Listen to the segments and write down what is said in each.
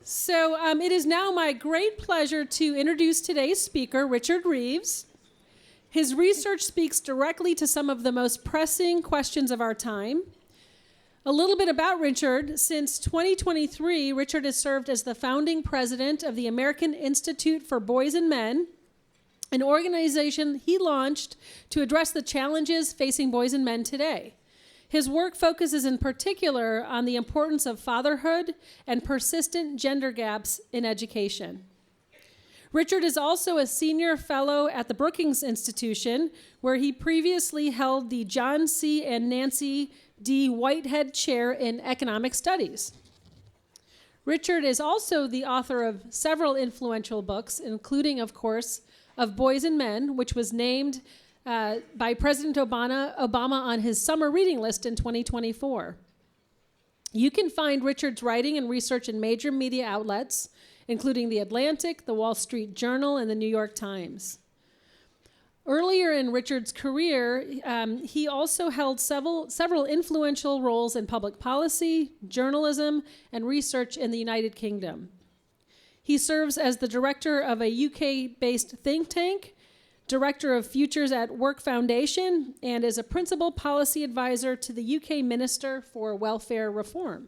It is now my great pleasure to introduce today's speaker, Richard Reeves. His research speaks directly to some of the most pressing questions of our time. A little bit about Richard. Since 2023, Richard has served as the founding president of the American Institute for Boys and Men, an organization he launched to address the challenges facing boys and men today. His work focuses in particular on the importance of fatherhood and persistent gender gaps in education. Richard is also a senior fellow at the Brookings Institution, where he previously held the John C. and Nancy D. Whitehead Chair in Economic Studies. Richard is also the author of several influential books, including, of course, Of Boys and Men, which was named by President Obama on his summer reading list in 2024. You can find Richard's writing and research in major media outlets, including The Atlantic, The Wall Street Journal, and The New York Times. Earlier in Richard's career, he also held several influential roles in public policy, journalism, and research in the United Kingdom. He serves as the director of a UK-based think tank, Director of Futures at Work Foundation, and is a principal policy advisor to the UK Minister for Welfare Reform.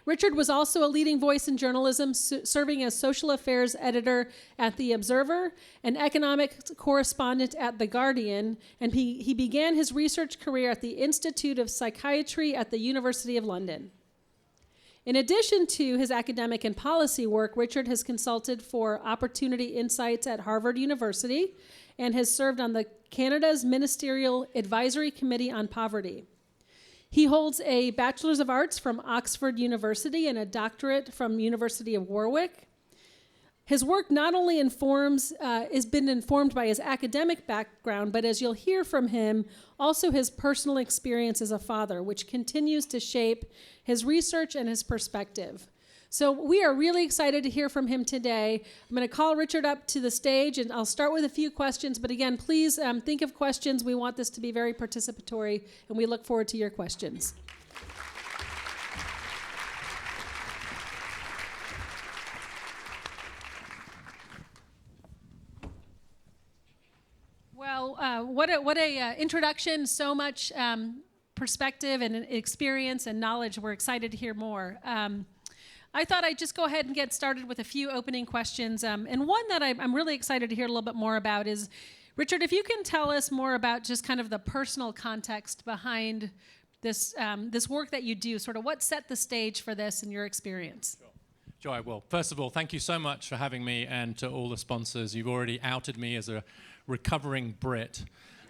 Richard was also a leading voice in journalism, serving as social affairs editor at The Observer and economic correspondent at The Guardian, and he began his research career at the Institute of Psychiatry at the University of London. In addition to his academic and policy work, Richard has consulted for Opportunity Insights at Harvard University and has served on the Canada's Ministerial Advisory Committee on Poverty. He holds a Bachelor's of Arts from Oxford University and a doctorate from University of Warwick. His work not only has been informed by his academic background, but as you'll hear from him, also his personal experience as a father, which continues to shape his research and his perspective. So we are really excited to hear from him today. I'm going to call Richard up to the stage, and I'll start with a few questions. But again, please think of questions. We want this to be very participatory, and we look forward to your questions. Well, what a introduction, so much perspective and experience and knowledge. We're excited to hear more. I thought I'd just go ahead and get started with a few opening questions. And one that I'm really excited to hear a little bit more about is, Richard, if you can tell us more about just kind of the personal context behind this work that you do, sort of what set the stage for this in your experience. Sure, I will. First of all, thank you so much for having me, and to all the sponsors. You've already outed me as a recovering Brit.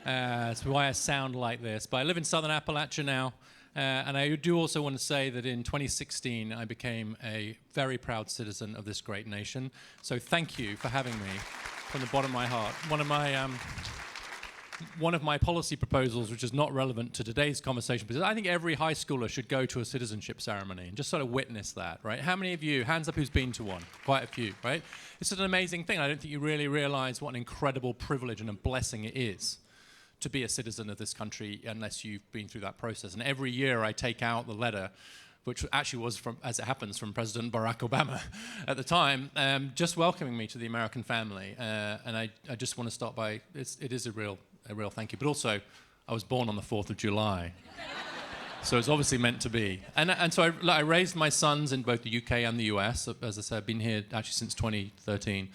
That's why I sound like this. But I live in Southern Appalachia now, and I do also want to say that in 2016, I became a very proud citizen of this great nation. So thank you for having me from the bottom of my heart. One of my policy proposals, which is not relevant to today's conversation, because I think every high schooler should go to a citizenship ceremony and just sort of witness that, right? How many of you, hands up who's been to one? Quite a few, right? It's an amazing thing. I don't think you really realize what an incredible privilege and a blessing it is to be a citizen of this country unless you've been through that process. And every year I take out the letter, which actually was, from, as it happens, from President Barack Obama at the time, just welcoming me to the American family. And I just want to start by, it is a real thank you. But also, I was born on the 4th of July. So it's obviously meant to be. And so I raised my sons in both the UK and the US. As I said, I've been here actually since 2013.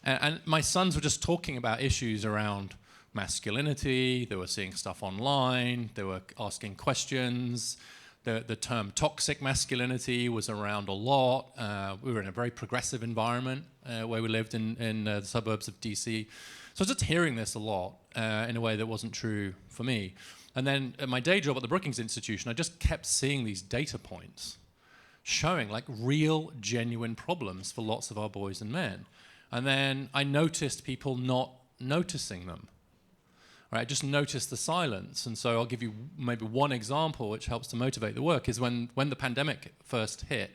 And my sons were just talking about issues around masculinity. They were seeing stuff online. They were asking questions. The term toxic masculinity was around a lot. We were in a very progressive environment where we lived in the suburbs of DC. So I was just hearing this a lot in a way that wasn't true for me. And then at my day job at the Brookings Institution, I just kept seeing these data points showing like real, genuine problems for lots of our boys and men. And then I noticed people not noticing them. Right, I just noticed the silence. And so I'll give you maybe one example which helps to motivate the work is when the pandemic first hit,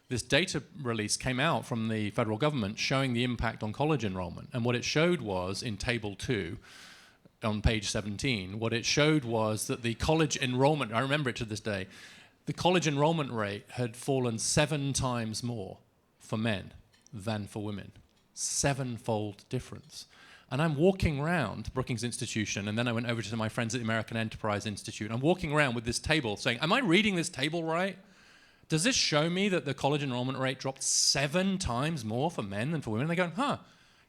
this data release came out from the federal government showing the impact on college enrollment. And what it showed was, in Table 2, on page 17, what it showed was that the college enrollment, I remember it to this day, the college enrollment rate had fallen 7 times more for men than for women. 7-fold difference. And I'm walking around Brookings Institution, and then I went over to my friends at the American Enterprise Institute. I'm walking around with this table saying, am I reading this table right? Does this show me that the college enrollment rate dropped 7 times more for men than for women? And they go,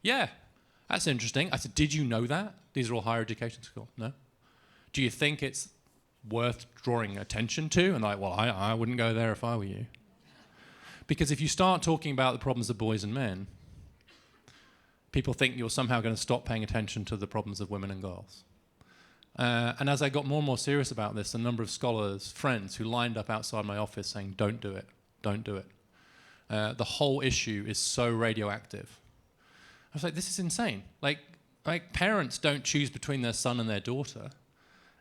yeah, that's interesting. I said, did you know that? These are all higher education schools. No? Do you think it's worth drawing attention to? And I wouldn't go there if I were you. Because if you start talking about the problems of boys and men, people think you're somehow going to stop paying attention to the problems of women and girls. And as I got more and more serious about this, a number of scholars, friends, who lined up outside my office saying, don't do it, don't do it. The whole issue is so radioactive. I was like, this is insane. Like parents don't choose between their son and their daughter,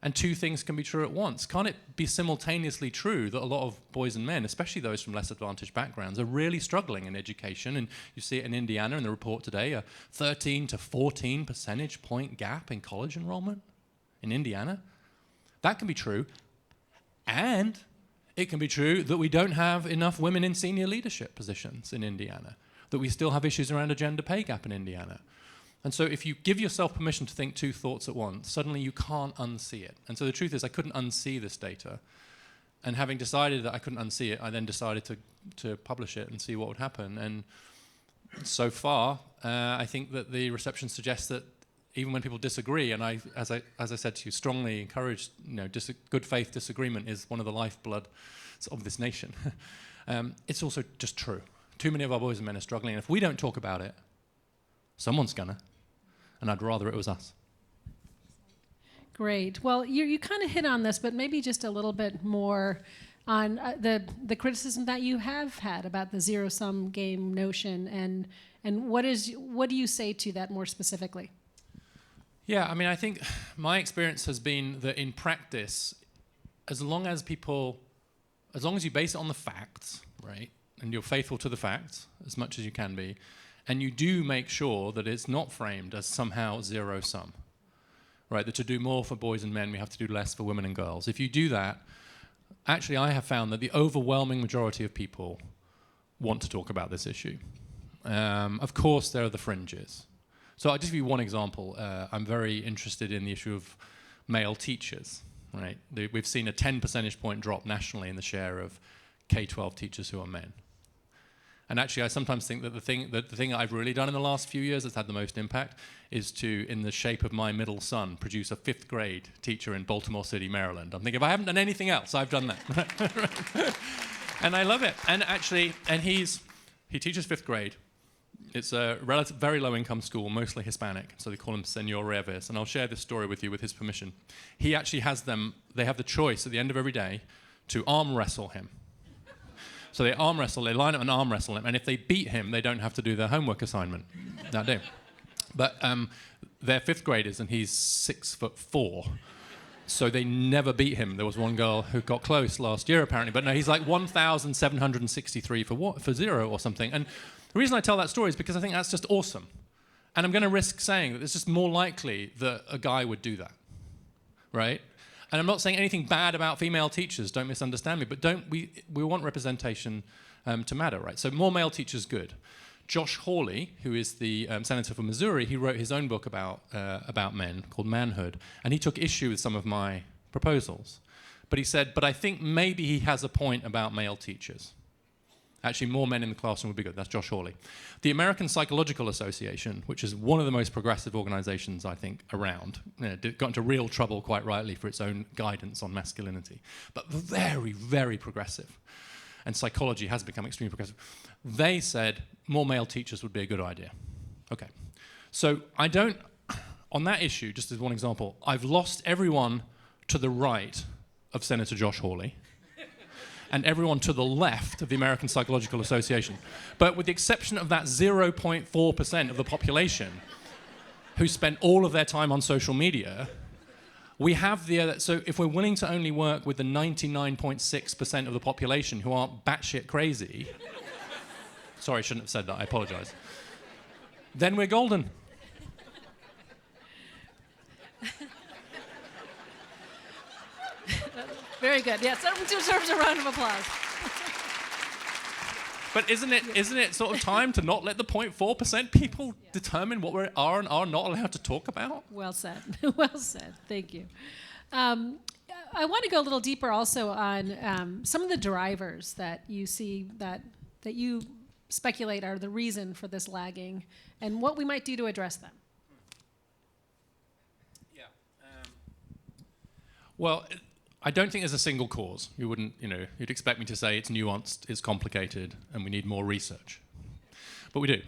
and 2 things can be true at once. Can't it be simultaneously true that a lot of boys and men, especially those from less advantaged backgrounds, are really struggling in education? And you see it in Indiana in the report today, a 13 to 14 percentage point gap in college enrollment in Indiana. That can be true. And it can be true that we don't have enough women in senior leadership positions in Indiana, that we still have issues around a gender pay gap in Indiana. And so if you give yourself permission to think 2 thoughts at once, suddenly you can't unsee it. And so the truth is I couldn't unsee this data. And having decided that I couldn't unsee it, I then decided to publish it and see what would happen. And so far, I think that the reception suggests that even when people disagree, and I, as I said to you, strongly encourage, good faith disagreement is one of the lifeblood of this nation. It's also just true. Too many of our boys and men are struggling. And if we don't talk about it, someone's gonna. And I'd rather it was us. Great. Well, you kind of hit on this, but maybe just a little bit more on the criticism that you have had about the zero-sum game notion, and what do you say to that more specifically? Yeah, I mean, I think my experience has been that in practice, as long as you base it on the facts, right, and you're faithful to the facts as much as you can be, and you do make sure that it's not framed as somehow zero-sum, right? That to do more for boys and men, we have to do less for women and girls. If you do that, actually I have found that the overwhelming majority of people want to talk about this issue. Of course, there are the fringes. So I'll just give you one example. I'm very interested in the issue of male teachers, right? We've seen a 10 percentage point drop nationally in the share of K-12 teachers who are men. And actually, I sometimes think that the thing that I've really done in the last few years that's had the most impact is to, in the shape of my middle son, produce a 5th grade teacher in Baltimore City, Maryland. I'm thinking, if I haven't done anything else, I've done that. And I love it. And actually, he teaches 5th grade. It's a very low-income school, mostly Hispanic, so they call him Senor Reeves. And I'll share this story with you with his permission. He actually they have the choice at the end of every day to arm wrestle him. So they line up and arm wrestle him, and if they beat him, they don't have to do their homework assignment that day. But they're 5th graders, and he's 6'4", so they never beat him. There was one girl who got close last year, apparently, but no, he's like 1,763 for 0 or something. And the reason I tell that story is because I think that's just awesome. And I'm going to risk saying that it's just more likely that a guy would do that, right? And I'm not saying anything bad about female teachers, don't misunderstand me, but we want representation to matter, right? So more male teachers, good. Josh Hawley, who is the senator from Missouri, he wrote his own book about men called Manhood, and he took issue with some of my proposals. But he said, but I think maybe he has a point about male teachers. Actually, more men in the classroom would be good. That's Josh Hawley. The American Psychological Association, which is one of the most progressive organizations, I think, around, got into real trouble, quite rightly, for its own guidance on masculinity, but very, very progressive. And psychology has become extremely progressive. They said more male teachers would be a good idea. Okay. So on that issue, just as one example, I've lost everyone to the right of Senator Josh Hawley and everyone to the left of the American Psychological Association. But with the exception of that 0.4% of the population who spend all of their time on social media, we have so if we're willing to only work with the 99.6% of the population who aren't batshit crazy, sorry, I shouldn't have said that, I apologize, then we're golden. Very good. Yes, that deserves a round of applause. But isn't it sort of time to not let the 0.4% people determine what we are and are not allowed to talk about? Well said. Well said. Thank you. I want to go a little deeper also on some of the drivers that you see that you speculate are the reason for this lagging and what we might do to address them. Yeah. Well, I don't think there's a single cause. You'd expect me to say it's nuanced, it's complicated, and we need more research. But we do.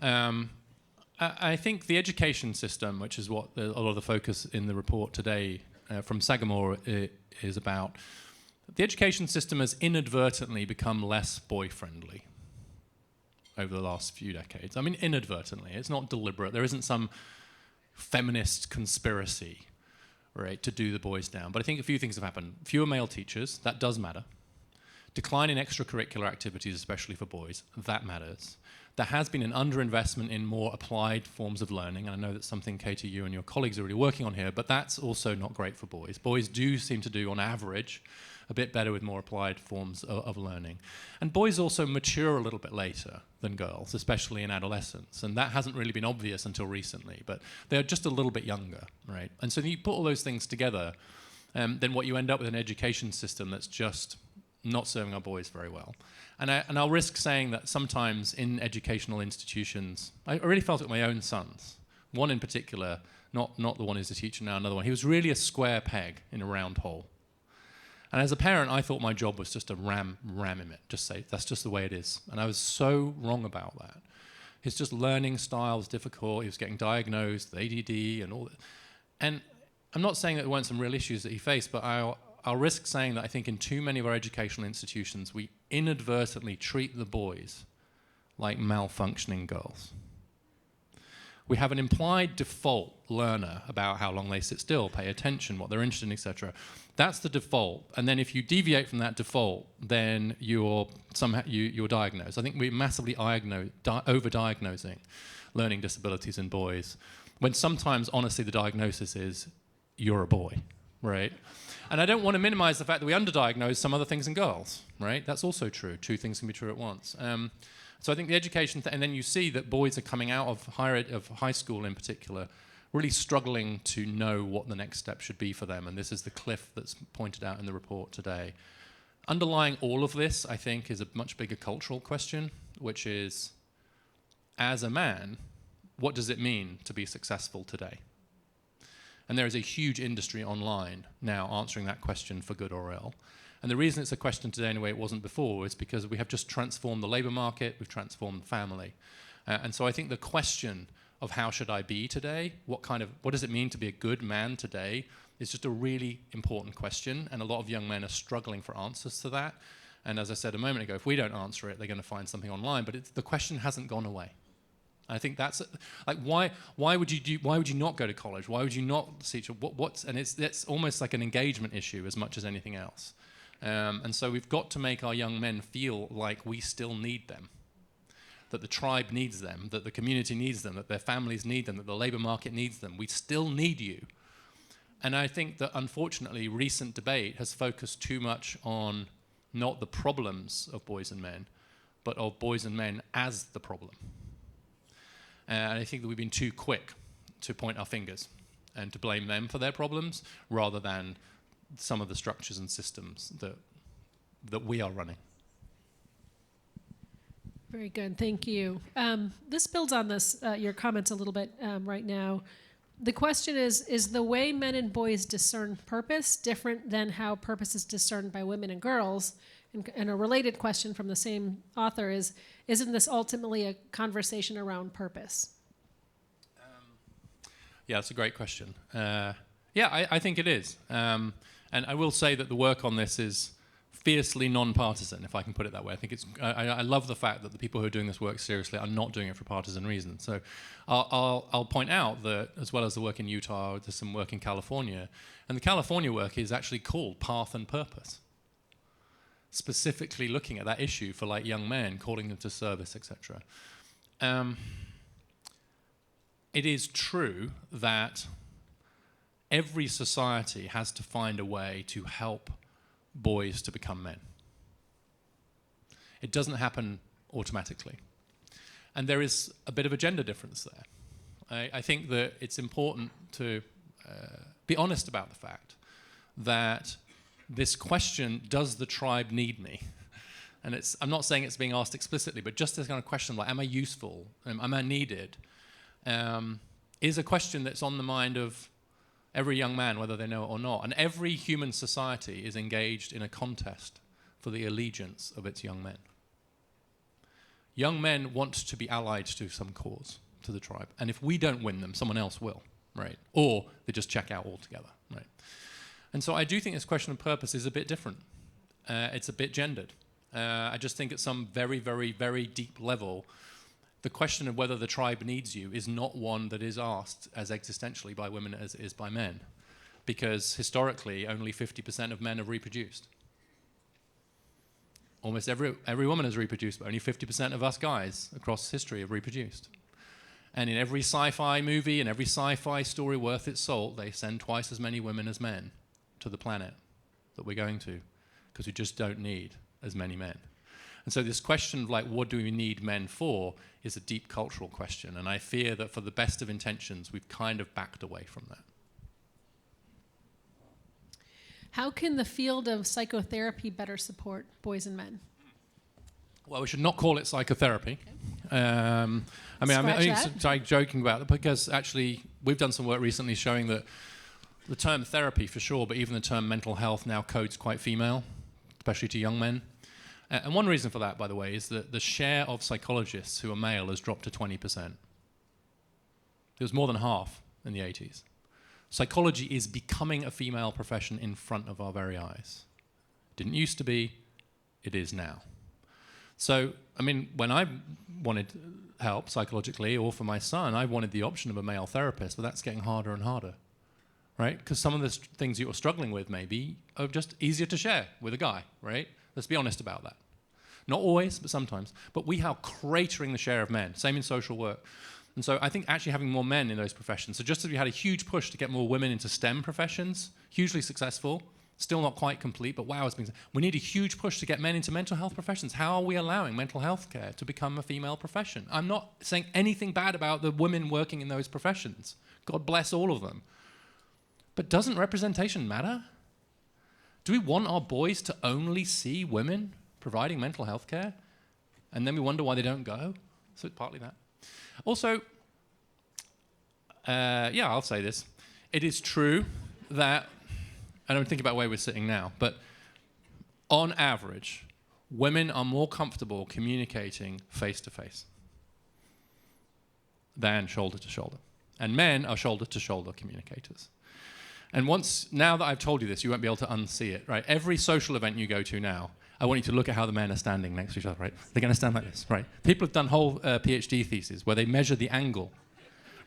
I think the education system, which is what a lot of the focus in the report today from Sagamore is about, the education system has inadvertently become less boy-friendly over the last few decades. I mean, inadvertently. It's not deliberate. There isn't some feminist conspiracy, right, to do the boys down. But I think a few things have happened. Fewer male teachers, that does matter. Decline in extracurricular activities, especially for boys, that matters. There has been an underinvestment in more applied forms of learning, and I know that's something, Katie, you and your colleagues are really working on here, but that's also not great for boys. Boys do seem to do, on average, a bit better with more applied forms of learning. And boys also mature a little bit later than girls, especially in adolescence, and that hasn't really been obvious until recently, but they're just a little bit younger, right? And so you put all those things together, then what you end up with an education system that's just not serving our boys very well. And I'll risk saying that sometimes in educational institutions, I really felt it with my own sons. One in particular, not the one who's a teacher now, another one. He was really a square peg in a round hole. And as a parent, I thought my job was just to ram him it, just say, that's just the way it is. And I was so wrong about that. His just learning style was difficult. He was getting diagnosed with ADD and all that. And I'm not saying that there weren't some real issues that he faced, but I'll risk saying that I think in too many of our educational institutions, we inadvertently treat the boys like malfunctioning girls. We have an implied default learner about how long they sit still, pay attention, what they're interested in, etc. That's the default. And then if you deviate from that default, then you're diagnosed. I think we're massively over-diagnosing learning disabilities in boys, when sometimes, honestly, the diagnosis is, you're a boy, right? And I don't want to minimize the fact that we underdiagnose some other things in girls, right? That's also true. Two things can be true at once. So I think the education, and then you see that boys are coming out of high school in particular, really struggling to know what the next step should be for them. And this is the cliff that's pointed out in the report today. Underlying all of this, I think, is a much bigger cultural question, which is, as a man, what does it mean to be successful today? And there is a huge industry online now answering that question for good or ill. And the reason it's a question today in a way it wasn't before is because we have just transformed the labor market, we've transformed the family. And so I think the question of how should I be today, what does it mean to be a good man today, is just a really important question. And a lot of young men are struggling for answers to that. And as I said a moment ago, if we don't answer it, they're going to find something online. But the question hasn't gone away. I think that's like why would you not go to college? Why would you not teach? And it's almost like an engagement issue as much as anything else. And so we've got to make our young men feel like we still need them, that the tribe needs them, that the community needs them, that their families need them, that the labor market needs them. We still need you. And I think that unfortunately recent debate has focused too much on not the problems of boys and men, but of boys and men as the problem. And I think that we've been too quick to point our fingers and to blame them for their problems rather than some of the structures and systems that we are running. Very good, thank you. This builds on this, your comments a little bit right now. The question is the way men and boys discern purpose different than how purpose is discerned by women and girls? And a related question from the same author is, isn't this ultimately a conversation around purpose? Yeah, that's a great question. I think it is. And I will say that the work on this is fiercely non-partisan, if I can put it that way. I think I love the fact that the people who are doing this work seriously are not doing it for partisan reasons. So I'll point out that as well as the work in Utah, there's some work in California. And the California work is actually called Path and Purpose, specifically looking at that issue for like young men, calling them to service, etc. It is true that every society has to find a way to help boys to become men. It doesn't happen automatically. And there is a bit of a gender difference there. I think that it's important to be honest about the fact that this question, does the tribe need me? And I'm not saying it's being asked explicitly, but just this kind of question like, am I useful? Am I needed? Is a question that's on the mind of every young man, whether they know it or not. And every human society is engaged in a contest for the allegiance of its young men. Young men want to be allied to some cause, to the tribe. And if we don't win them, someone else will, right? Or they just check out altogether, right? And so I do think this question of purpose is a bit different. It's a bit gendered. I just think at some very, very, very deep level, the question of whether the tribe needs you is not one that is asked as existentially by women as it is by men. Because historically, only 50% of men have reproduced. Almost every woman has reproduced, but only 50% of us guys across history have reproduced. And in every sci-fi movie and every sci-fi story worth its salt, they send twice as many women as men to the planet that we're going to, because we just don't need as many men. And so this question of like, what do we need men for, is a deep cultural question. And I fear that for the best of intentions, we've kind of backed away from that. How can the field of psychotherapy better support boys and men? Well, we should not call it psychotherapy. Okay. I'm only joking about it because actually we've done some work recently showing that the term therapy for sure, but even the term mental health now codes quite female, especially to young men. And one reason for that, by the way, is that the share of psychologists who are male has dropped to 20%. It was more than half in the 80s. Psychology is becoming a female profession in front of our very eyes. Didn't used to be, it is now. So, I mean, when I wanted help psychologically, or for my son, I wanted the option of a male therapist, but that's getting harder and harder, right? Because some of the things you're struggling with maybe are just easier to share with a guy, right? Let's be honest about that. Not always, but sometimes. But we are cratering the share of men, same in social work. And so I think actually having more men in those professions, so just as we had a huge push to get more women into STEM professions, hugely successful, still not quite complete, but wow, we need a huge push to get men into mental health professions. How are we allowing mental health care to become a female profession? I'm not saying anything bad about the women working in those professions. God bless all of them. But doesn't representation matter? Do we want our boys to only see women providing mental health care? And then we wonder why they don't go? So it's partly that. Also, I'll say this. It is true that, I don't think about where we're sitting now, but on average, women are more comfortable communicating face-to-face than shoulder-to-shoulder. And men are shoulder-to-shoulder communicators. And now that I've told you this, you won't be able to unsee it, right? Every social event you go to now, I want you to look at how the men are standing next to each other, right? They're going to stand like this, right? People have done whole PhD theses where they measure the angle,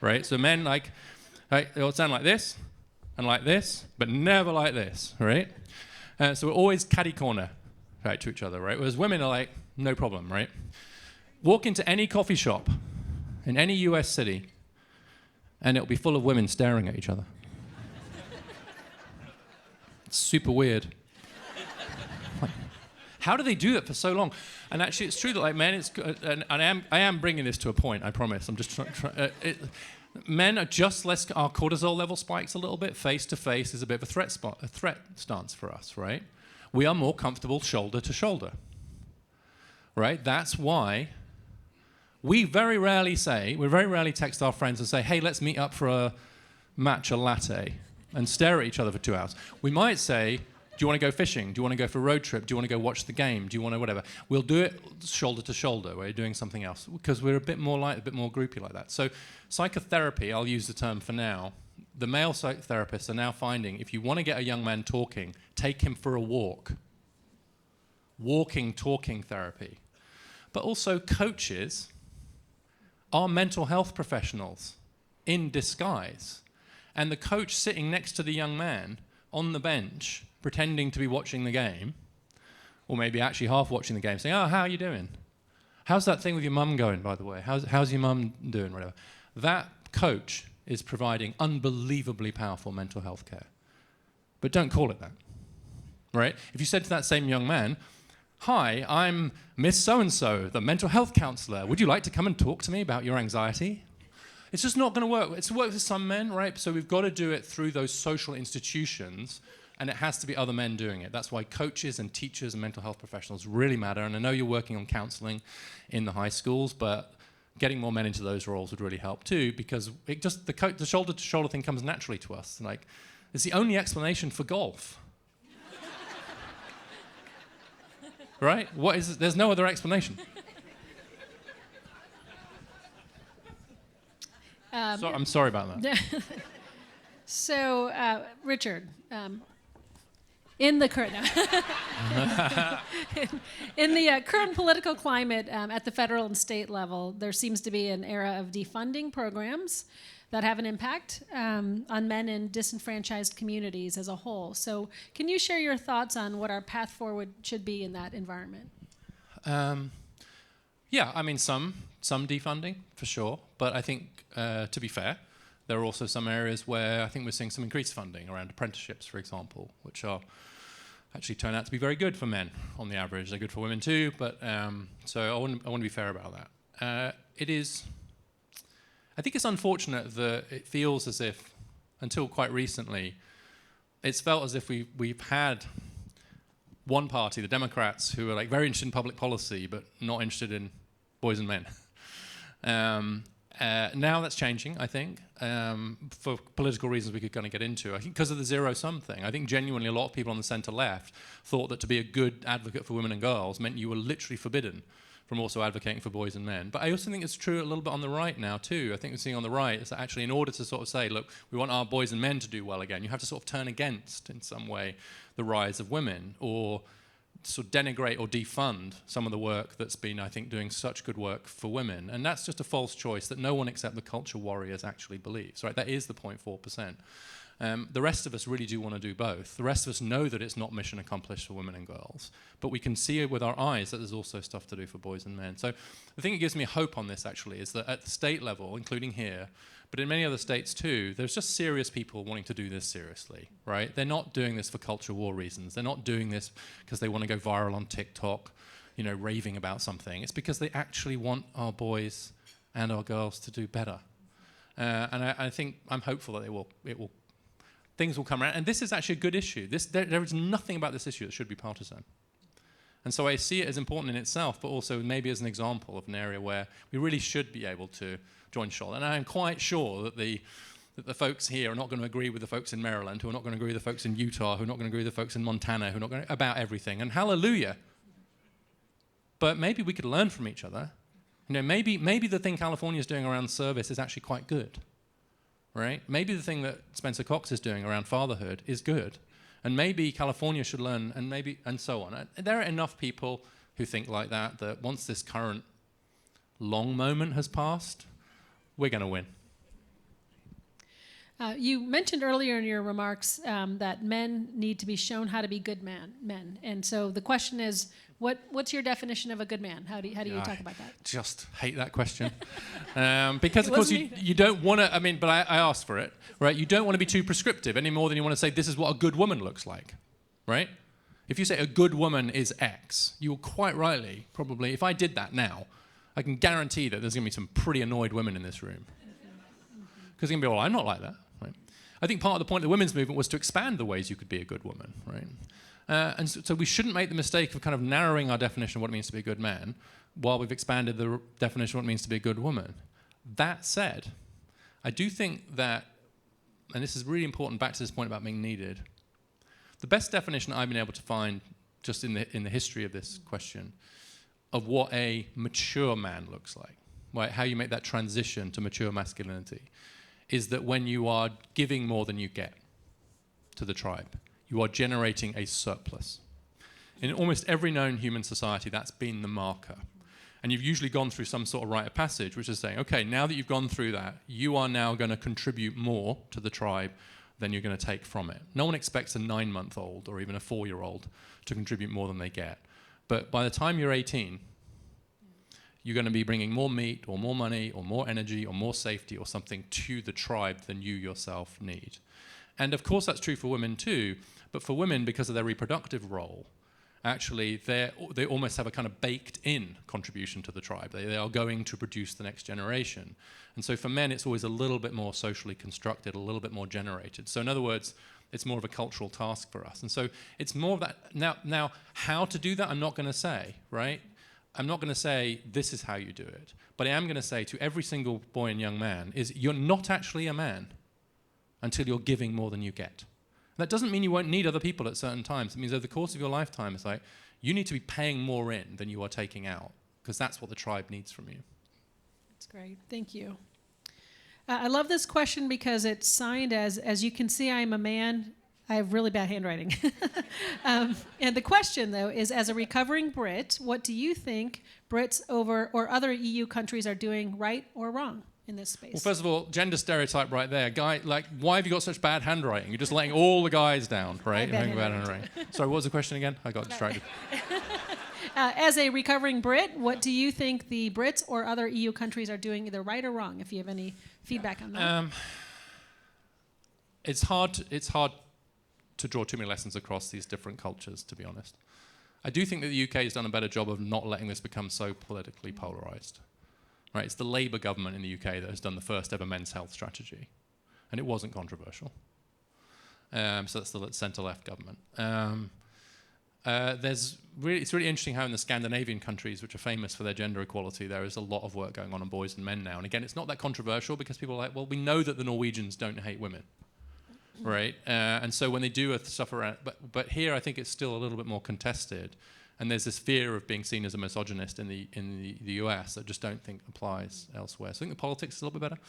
right? So men right, they all stand like this and like this, but never like this, right? So we're always catty corner, right, to each other, right? Whereas women are like, no problem, right? Walk into any coffee shop in any US city, and it'll be full of women staring at each other. It's super weird. Like, how do they do that for so long? And actually, it's true that like men, and I am bringing this to a point. I promise. I'm just trying. Men are just less. Our cortisol level spikes a little bit. Face to face is a bit of a threat stance for us, right? We are more comfortable shoulder to shoulder, right? That's why we very rarely text our friends and say, "Hey, let's meet up for a matcha latte," and stare at each other for 2 hours. We might say, do you want to go fishing? Do you want to go for a road trip? Do you want to go watch the game? Do you want to whatever? We'll do it shoulder to shoulder. We're doing something else because we're a bit more groupy like that. So psychotherapy, I'll use the term for now. The male psychotherapists are now finding if you want to get a young man talking, take him for a walk. Walking, talking therapy. But also coaches are mental health professionals in disguise. And the coach sitting next to the young man on the bench, pretending to be watching the game, or maybe actually half watching the game, saying, "Oh, how are you doing? How's that thing with your mum going, by the way? How's your mum doing?" Whatever. That coach is providing unbelievably powerful mental health care. But don't call it that, right? If you said to that same young man, "Hi, I'm Miss So-and-so, the mental health counselor. Would you like to come and talk to me about your anxiety?" It's just not going to work. It's worked for some men, right? So we've got to do it through those social institutions, and it has to be other men doing it. That's why coaches and teachers and mental health professionals really matter. And I know you're working on counseling in the high schools, but getting more men into those roles would really help too, because it just the shoulder-to-shoulder thing comes naturally to us. Like, it's the only explanation for golf. Right? What is it? There's no other explanation. I'm sorry about that. So, Richard, in the current current political climate at the federal and state level, there seems to be an era of defunding programs that have an impact on men in disenfranchised communities as a whole. So, can you share your thoughts on what our path forward should be in that environment? Yeah, I mean, some defunding for sure, but I think to be fair, there are also some areas where I think we're seeing some increased funding around apprenticeships, for example, which are actually turn out to be very good for men on the average. They're good for women too, but so I want to be fair about that. I think it's unfortunate that it feels as if, until quite recently, it's felt as if we've had one party, the Democrats, who are like very interested in public policy but not interested in boys and men. Now that's changing, I think, for political reasons we could kind of get into. I think because of the zero-sum thing. I think genuinely a lot of people on the centre-left thought that to be a good advocate for women and girls meant you were literally forbidden from also advocating for boys and men. But I also think it's true a little bit on the right now too. I think we're seeing on the right is that actually in order to sort of say, look, we want our boys and men to do well again, you have to sort of turn against, in some way, the rise of women, or sort of denigrate or defund some of the work that's been, I think, doing such good work for women. And that's just a false choice that no one except the culture warriors actually believes, right? That is the 0.4%. The rest of us really do want to do both. The rest of us know that it's not mission accomplished for women and girls, but we can see it with our eyes that there's also stuff to do for boys and men. So the thing that gives me hope on this, actually, is that at the state level, including here, but in many other states too, there's just serious people wanting to do this seriously, right? They're not doing this for culture war reasons. They're not doing this because they want to go viral on TikTok, you know, raving about something. It's because they actually want our boys and our girls to do better. And I think I'm hopeful that things will come around. And this is actually a good issue. There is nothing about this issue that should be partisan. And so I see it as important in itself, but also maybe as an example of an area where we really should be able to join shoulder. And I'm quite sure that the folks here are not going to agree with the folks in Maryland, who are not going to agree with the folks in Utah, who are not going to agree with the folks in Montana, who are not going to, about everything. And hallelujah. But maybe we could learn from each other. You know, maybe the thing California is doing around service is actually quite good. Right? Maybe the thing that Spencer Cox is doing around fatherhood is good. And maybe California should learn, and so on. And there are enough people who think like that once this current long moment has passed, we're going to win. You mentioned earlier in your remarks that men need to be shown how to be good men. And so the question is, what's your definition of a good man? How do you talk about that? Just hate that question. Because, of course, you don't want to, but I asked for it, right? You don't want to be too prescriptive any more than you want to say this is what a good woman looks like, right? If you say a good woman is X, you will quite rightly, probably, if I did that now, I can guarantee that there's going to be some pretty annoyed women in this room. Because they're going to be, well, I'm not like that, right? I think part of the point of the women's movement was to expand the ways you could be a good woman, right? And so we shouldn't make the mistake of kind of narrowing our definition of what it means to be a good man while we've expanded the definition of what it means to be a good woman. That said, I do think that, and this is really important back to this point about being needed, the best definition I've been able to find just in the history of this question of what a mature man looks like, right? How you make that transition to mature masculinity, is that when you are giving more than you get to the tribe, you are generating a surplus. In almost every known human society, that's been the marker. And you've usually gone through some sort of rite of passage, which is saying, okay, now that you've gone through that, you are now going to contribute more to the tribe than you're going to take from it. No one expects a 9-month-old or even a 4-year-old to contribute more than they get. But by the time you're 18, you're going to be bringing more meat or more money or more energy or more safety or something to the tribe than you yourself need. And of course that's true for women too, but for women, because of their reproductive role, actually they almost have a kind of baked-in contribution to the tribe. They are going to produce the next generation. And so for men, it's always a little bit more socially constructed, a little bit more generated. So in other words, it's more of a cultural task for us. And so it's more of that. Now how to do that, I'm not going to say, right? I'm not going to say this is how you do it. But I am going to say to every single boy and young man is you're not actually a man until you're giving more than you get. That doesn't mean you won't need other people at certain times. It means over the course of your lifetime, it's like you need to be paying more in than you are taking out, because that's what the tribe needs from you. That's great. Thank you. I love this question because it's signed as you can see, I am a man. I have really bad handwriting. And the question, though, is as a recovering Brit, what do you think Brits or other EU countries are doing right or wrong in this space? Well, first of all, gender stereotype right there. Guy, why have you got such bad handwriting? You're just letting all the guys down, right? Bad handwriting. Sorry, what was the question again? I got distracted. As a recovering Brit, what do you think the Brits or other EU countries are doing either right or wrong, if you have any feedback on that? It's hard to draw too many lessons across these different cultures, to be honest. I do think that the UK has done a better job of not letting this become so politically polarised. Right, it's the Labour government in the UK that has done the first ever men's health strategy, and it wasn't controversial. So that's the centre-left government. It's really interesting how in the Scandinavian countries, which are famous for their gender equality, there is a lot of work going on boys and men now. And again, it's not that controversial because people are like, well, we know that the Norwegians don't hate women, right? And so when they do stuff around, but here I think it's still a little bit more contested. And there's this fear of being seen as a misogynist in the US that I just don't think applies elsewhere. So I think the politics is a little bit better.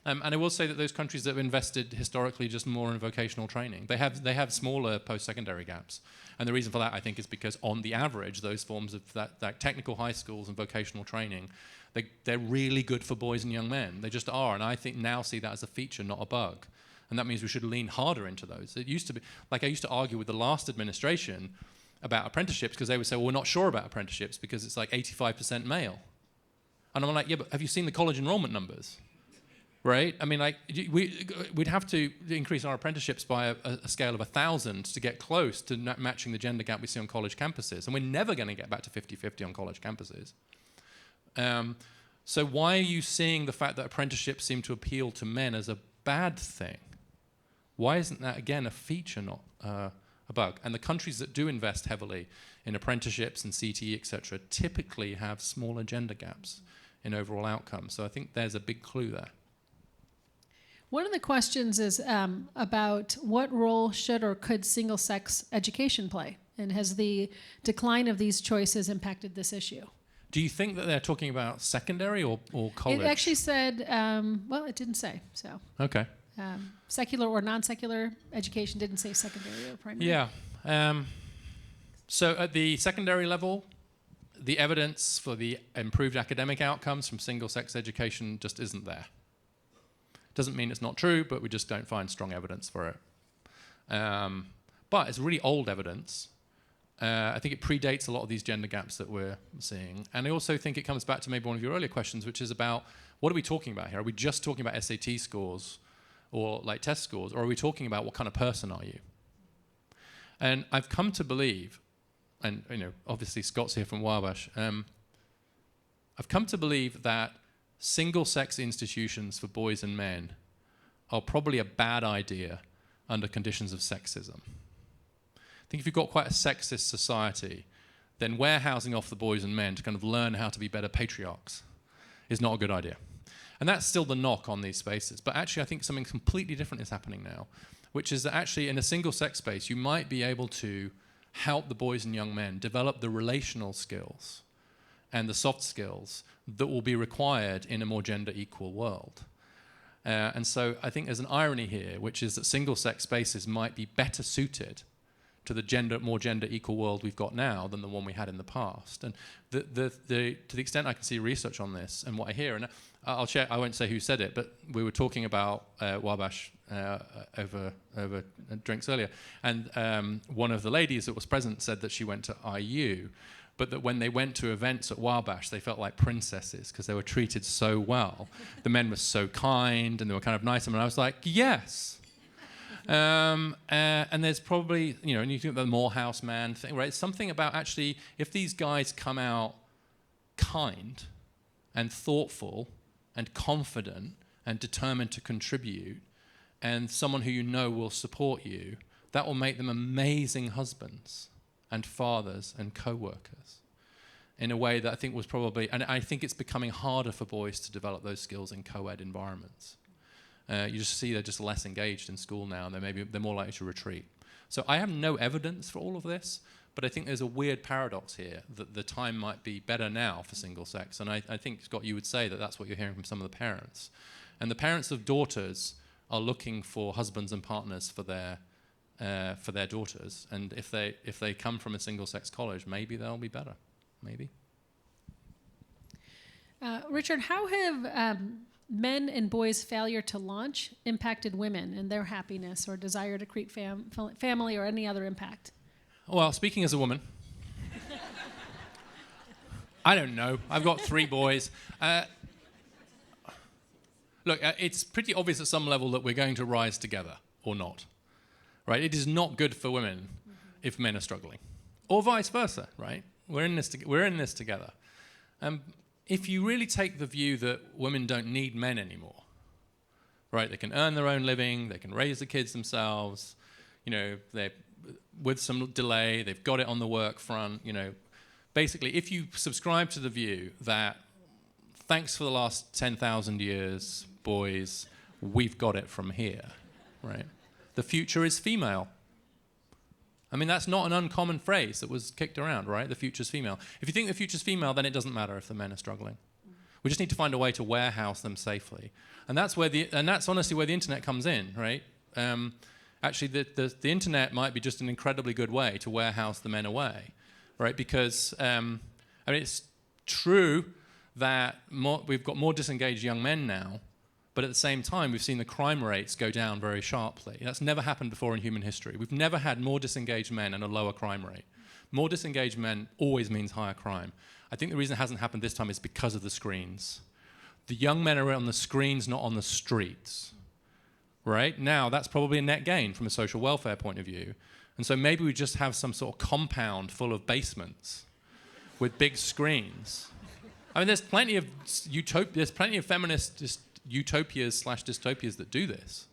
And I will say that those countries that have invested historically just more in vocational training, they have smaller post-secondary gaps. And the reason for that, I think, is because on the average, those forms of that technical high schools and vocational training, they're really good for boys and young men. They just are. And I think now see that as a feature, not a bug. And that means we should lean harder into those. It used to be, like I used to argue with the last administration about apprenticeships because they would say, well, we're not sure about apprenticeships because it's like 85% male. And I'm like, yeah, but have you seen the college enrollment numbers? Right? I mean, like, we'd have to increase our apprenticeships by a scale of 1,000 to get close to matching the gender gap we see on college campuses. And we're never going to get back to 50-50 on college campuses. So why are you seeing the fact that apprenticeships seem to appeal to men as a bad thing? Why isn't that, again, a feature, not a bug? And the countries that do invest heavily in apprenticeships and CTE, etc., typically have smaller gender gaps in overall outcomes. So I think there's a big clue there. One of the questions is about what role should or could single-sex education play? And has the decline of these choices impacted this issue? Do you think that they're talking about secondary or college? It actually said, well, it didn't say, so. Okay. Secular or non-secular education didn't say secondary or primary. Yeah. So at the secondary level, the evidence for the improved academic outcomes from single-sex education just isn't there. Doesn't mean it's not true, but we just don't find strong evidence for it. But it's really old evidence. I think it predates a lot of these gender gaps that we're seeing. And I also think it comes back to maybe one of your earlier questions, which is about what are we talking about here? Are we just talking about SAT scores or like test scores, or are we talking about what kind of person are you? And I've come to believe, and obviously Scott's here from Wabash, I've come to believe that single-sex institutions for boys and men are probably a bad idea under conditions of sexism. I think if you've got quite a sexist society, then warehousing off the boys and men to kind of learn how to be better patriarchs is not a good idea. And that's still the knock on these spaces. But actually, I think something completely different is happening now, which is that actually in a single-sex space, you might be able to help the boys and young men develop the relational skills and the soft skills that will be required in a more gender-equal world. And so I think there's an irony here, which is that single-sex spaces might be better suited to the more gender-equal world we've got now than the one we had in the past. And to the extent I can see research on this and what I hear, and I'll share, I won't say who said it, but we were talking about Wabash over drinks earlier, and one of the ladies that was present said that she went to IU, but that when they went to events at Wabash, they felt like princesses because they were treated so well. The men were so kind and they were kind of nice. And I was like, yes. And there's probably, and you think about the Morehouse man thing, right? Something about actually, if these guys come out kind and thoughtful and confident and determined to contribute, and someone who you know will support you, that will make them amazing husbands and fathers and co-workers in a way that I think was probably, and I think it's becoming harder for boys to develop those skills in co-ed environments. You just see they're just less engaged in school now, and they're more likely to retreat. So I have no evidence for all of this, but I think there's a weird paradox here that the time might be better now for single sex. And I think, Scott, you would say that that's what you're hearing from some of the parents. And the parents of daughters are looking for husbands and partners for their daughters. And if they come from a single sex college, maybe they'll be better. Maybe. Richard, how have men and boys' failure to launch impacted women and their happiness or desire to create family or any other impact? Well, speaking as a woman, I don't know. I've got 3 boys. Look, it's pretty obvious at some level that we're going to rise together or not, right? It is not good for women if men are struggling, or vice versa, right? We're in this together. If you really take the view that women don't need men anymore, right? They can earn their own living, they can raise the kids themselves, they're with some delay, they've got it on the work front, Basically, if you subscribe to the view that thanks for the last 10,000 years, boys, we've got it from here, right? The future is female. I mean, that's not an uncommon phrase that was kicked around, right? The future's female. If you think the future's female, then it doesn't matter if the men are struggling. We just need to find a way to warehouse them safely. And that's honestly where the internet comes in, right? Actually, the internet might be just an incredibly good way to warehouse the men away, right? Because, it's true that we've got more disengaged young men now, but at the same time, we've seen the crime rates go down very sharply. That's never happened before in human history. We've never had more disengaged men and a lower crime rate. More disengaged men always means higher crime. I think the reason it hasn't happened this time is because of the screens. The young men are on the screens, not on the streets. Right? Now, that's probably a net gain from a social welfare point of view. And so maybe we just have some sort of compound full of basements with big screens. I mean, there's plenty of feminist utopias/dystopias that do this.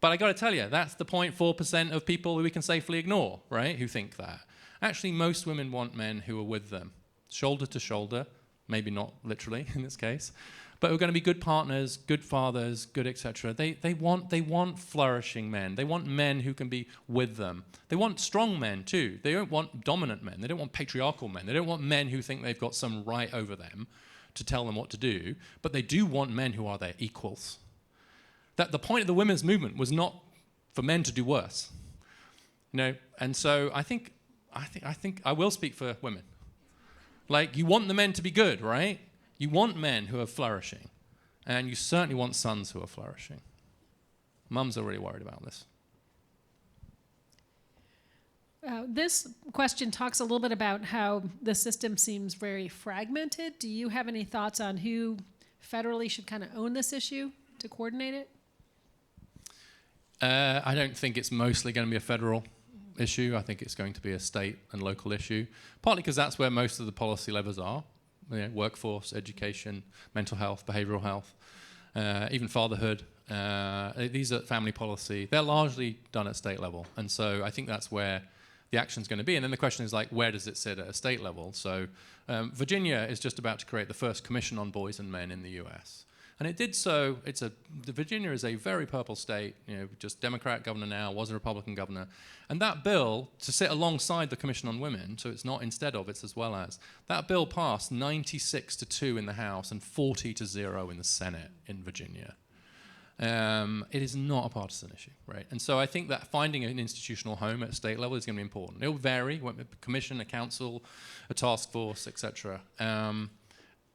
But I got to tell you, that's the 0.4% of people who we can safely ignore, right, who think that. Actually, most women want men who are with them, shoulder to shoulder, maybe not literally in this case, but who are going to be good partners, good fathers, good etc. They want flourishing men. They want men who can be with them. They want strong men too. They don't want dominant men. They don't want patriarchal men. They don't want men who think they've got some right over them to tell them what to do, but they do want men who are their equals. That the point of the women's movement was not for men to do worse, And so I think I will speak for women. Like, you want the men to be good, right? You want men who are flourishing, and you certainly want sons who are flourishing. Mums are really worried about this. This question talks a little bit about how the system seems very fragmented. Do you have any thoughts on who federally should kind of own this issue to coordinate it? I don't think it's mostly going to be a federal issue. I think it's going to be a state and local issue, partly because that's where most of the policy levers are. Workforce, education, mental health, behavioral health, even fatherhood. These are family policy. They're largely done at state level. And so I think that's where the action's going to be. And then the question is, where does it sit at a state level? So Virginia is just about to create the first commission on boys and men in the US. And it did so. Virginia is a very purple state, just Democrat governor now, was a Republican governor. And that bill, to sit alongside the Commission on Women, so it's not instead of, it's as well as, that bill passed 96-2 in the House and 40-0 in the Senate in Virginia. It is not a partisan issue, right? And so I think that finding an institutional home at state level is going to be important. It will vary, a commission, a council, a task force, etc.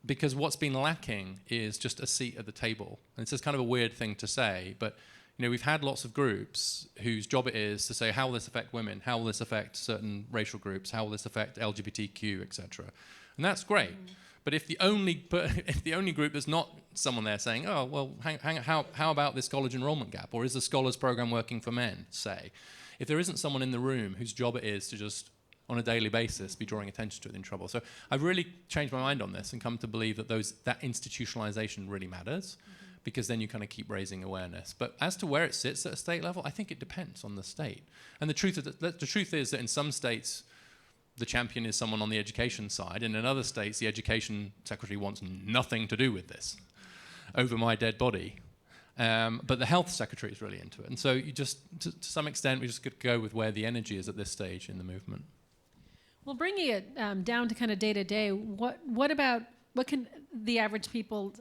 Because what's been lacking is just a seat at the table. And it's just kind of a weird thing to say, but we've had lots of groups whose job it is to say, how will this affect women? How will this affect certain racial groups? How will this affect LGBTQ, etc.? And that's great. But if the only group there's not someone there saying, oh, well, how about this college enrollment gap? Or is the scholars program working for men, say? If there isn't someone in the room whose job it is to just, on a daily basis, be drawing attention to it, in trouble. So I've really changed my mind on this and come to believe that that institutionalization really matters, because then you kind of keep raising awareness. But as to where it sits at a state level, I think it depends on the state. And the truth is that in some states, the champion is someone on the education side, and in other states, the education secretary wants nothing to do with this, over my dead body. But the health secretary is really into it. And so you just, to some extent, we just could go with where the energy is at this stage in the movement. Well, bringing it down to kind of day to day, what can the average people,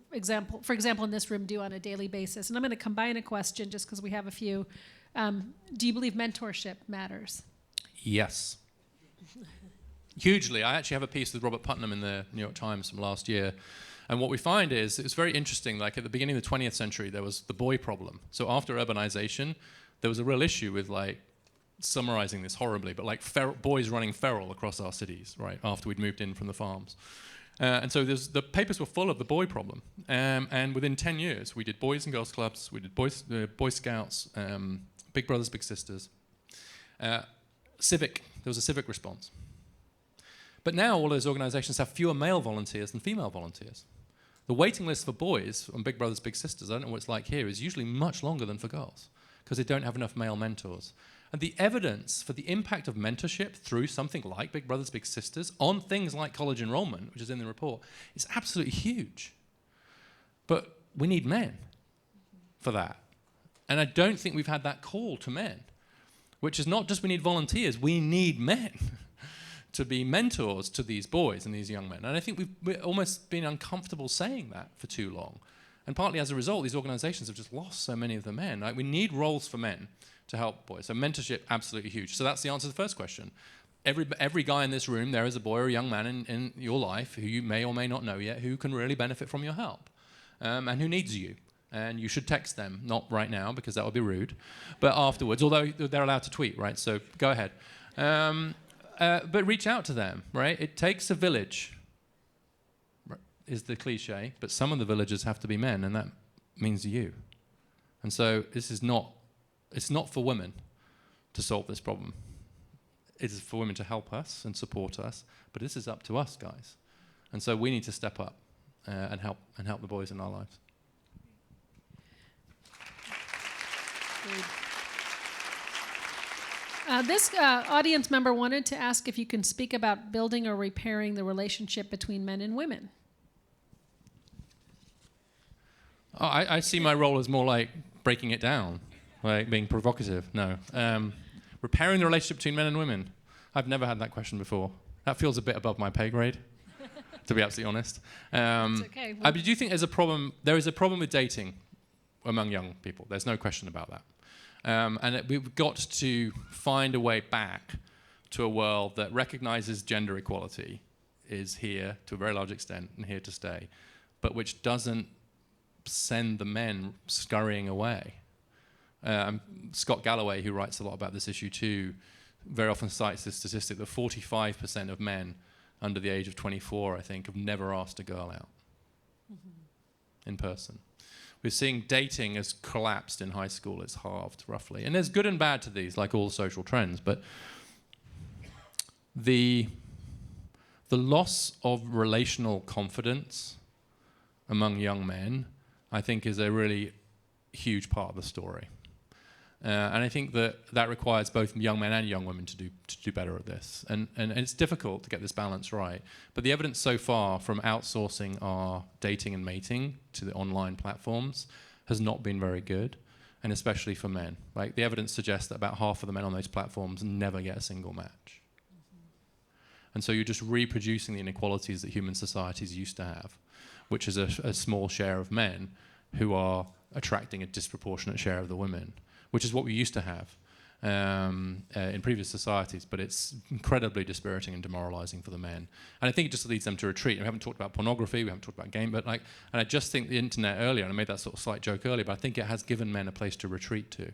for example, in this room, do on a daily basis? And I'm going to combine a question just because we have a few. Do you believe mentorship matters? Yes. Hugely. I actually have a piece with Robert Putnam in the New York Times from last year. And what we find is, it's very interesting, like at the beginning of the 20th century, there was the boy problem. So after urbanization, there was a real issue with, like, summarizing this horribly, but like boys running feral across our cities, right, after we'd moved in from the farms. And so the papers were full of the boy problem. And within 10 years, we did Boys and Girls Clubs, we did Boy Scouts, Big Brothers, Big Sisters. There was a civic response. But now all those organizations have fewer male volunteers than female volunteers. The waiting list for boys on Big Brothers, Big Sisters, I don't know what it's like here, is usually much longer than for girls, because they don't have enough male mentors. And the evidence for the impact of mentorship through something like Big Brothers, Big Sisters on things like college enrollment, which is in the report, is absolutely huge. But we need men for that. And I don't think we've had that call to men, which is not just we need volunteers, we need men to be mentors to these boys and these young men. And I think we've almost been uncomfortable saying that for too long. And partly as a result, these organizations have just lost so many of the men. Like, we need roles for men to help boys. So mentorship, absolutely huge. So that's the answer to the first question. Every guy in this room, there is a boy or a young man in your life who you may or may not know yet, who can really benefit from your help, and who needs you. And you should text them, not right now, because that would be rude, but afterwards, although they're allowed to tweet, right? So go ahead. But reach out to them, right? It takes a village, is the cliche, but some of the villagers have to be men, and that means you. And so it's not for women to solve this problem. It is for women to help us and support us, but this is up to us, guys. And so we need to step up and help the boys in our lives. This audience member wanted to ask if you can speak about building or repairing the relationship between men and women. Oh, I see my role as more like breaking it down, like being provocative. No. Repairing the relationship between men and women. I've never had that question before. That feels a bit above my pay grade, to be absolutely honest. It's okay. I do think there's a problem. There is a problem with dating among young people. There's no question about that. We've got to find a way back to a world that recognizes gender equality is here to a very large extent and here to stay, but which doesn't send the men scurrying away. Scott Galloway, who writes a lot about this issue too, very often cites this statistic that 45% of men under the age of 24, I think, have never asked a girl out in person. We're seeing dating has collapsed in high school. It's halved, roughly. And there's good and bad to these, like all social trends. But the loss of relational confidence among young men, I think, is a really huge part of the story. And I think that requires both young men and young women to do better at this. And it's difficult to get this balance right. But the evidence so far from outsourcing our dating and mating to the online platforms has not been very good, and especially for men. Like, the evidence suggests that about half of the men on those platforms never get a single match. And so you're just reproducing the inequalities that human societies used to have, which is a small share of men who are attracting a disproportionate share of the women, which is what we used to have in previous societies, but it's incredibly dispiriting and demoralizing for the men. And I think it just leads them to retreat. And we haven't talked about pornography, we haven't talked about game, and I just think the internet earlier, and I made that sort of slight joke earlier, but I think it has given men a place to retreat to.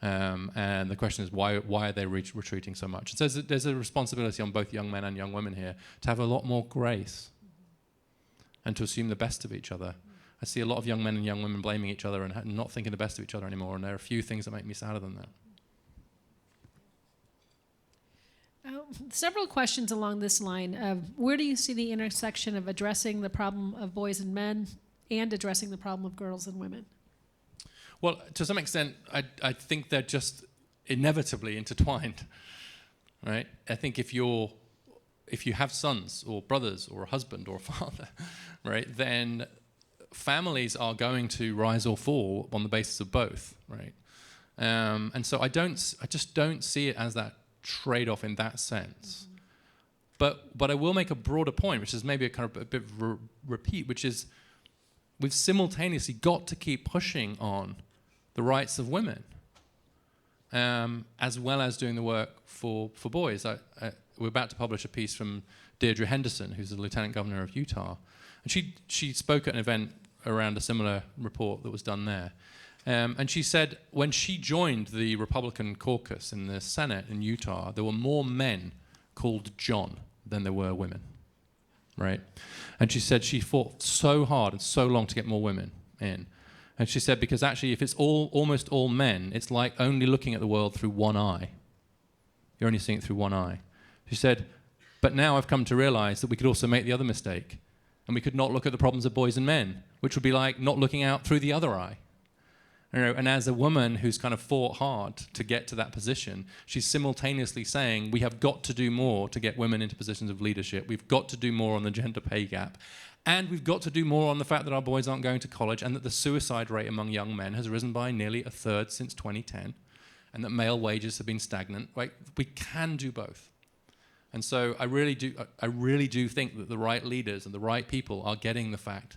And the question is, why are they retreating so much? And so there's a responsibility on both young men and young women here to have a lot more grace and to assume the best of each other. I see a lot of young men and young women blaming each other and not thinking the best of each other anymore, and there are a few things that make me sadder than that. Several questions along this line of where do you see the intersection of addressing the problem of boys and men and addressing the problem of girls and women? Well, to some extent, I think they're just inevitably intertwined, right? I think if you have sons or brothers or a husband or a father, right, then families are going to rise or fall on the basis of both, right? And so I just don't see it as that trade-off in that sense. But I will make a broader point, which is maybe a bit of repeat, which is we've simultaneously got to keep pushing on the rights of women, as well as doing the work for boys. We're about to publish a piece from Deirdre Henderson, who's the Lieutenant Governor of Utah. And she spoke at an event around a similar report that was done there. And she said when she joined the Republican caucus in the Senate in Utah, there were more men called John than there were women, right? And she said she fought so hard and so long to get more women in. And she said, because actually if it's almost all men, it's like only looking at the world through one eye. You're only seeing it through one eye. She said, but now I've come to realize that we could also make the other mistake. And we could not look at the problems of boys and men, which would be like not looking out through the other eye. And as a woman who's kind of fought hard to get to that position, she's simultaneously saying we have got to do more to get women into positions of leadership. We've got to do more on the gender pay gap. And we've got to do more on the fact that our boys aren't going to college and that the suicide rate among young men has risen by nearly a third since 2010 and that male wages have been stagnant. Right? We can do both. And so I really do think that the right leaders and the right people are getting the fact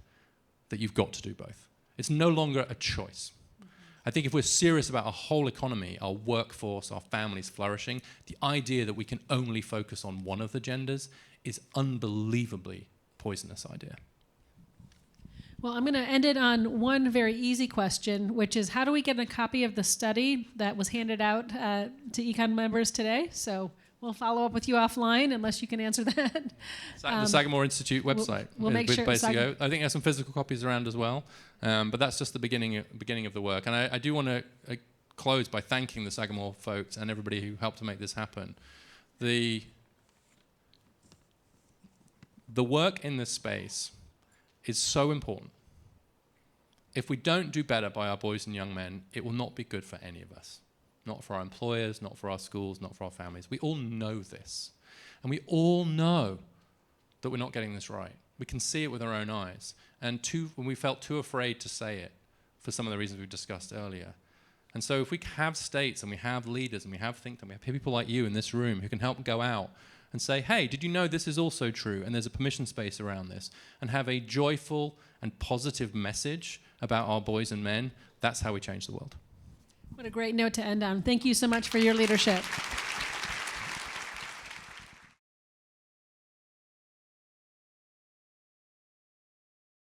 that you've got to do both. It's no longer a choice. I think if we're serious about our whole economy, our workforce, our families flourishing, the idea that we can only focus on one of the genders is unbelievably poisonous idea. Well, I'm going to end it on one very easy question, which is how do we get a copy of the study that was handed out to Econ members today? So we'll follow up with you offline unless you can answer that. The Sagamore Institute website. We'll make sure. I think there's some physical copies around as well, but that's just the beginning of the work. And I do want to close by thanking the Sagamore folks and everybody who helped to make this happen. The work in this space is so important. If we don't do better by our boys and young men, it will not be good for any of us. Not for our employers, not for our schools, not for our families. We all know this. And we all know that we're not getting this right. We can see it with our own eyes. And when we felt too afraid to say it for some of the reasons we discussed earlier. And so if we have states and we have leaders and we have think tanks, we have people like you in this room who can help go out and say, hey, did you know this is also true? And there's a permission space around this. And have a joyful and positive message about our boys and men. That's how we change the world. What a great note to end on. Thank you so much for your leadership.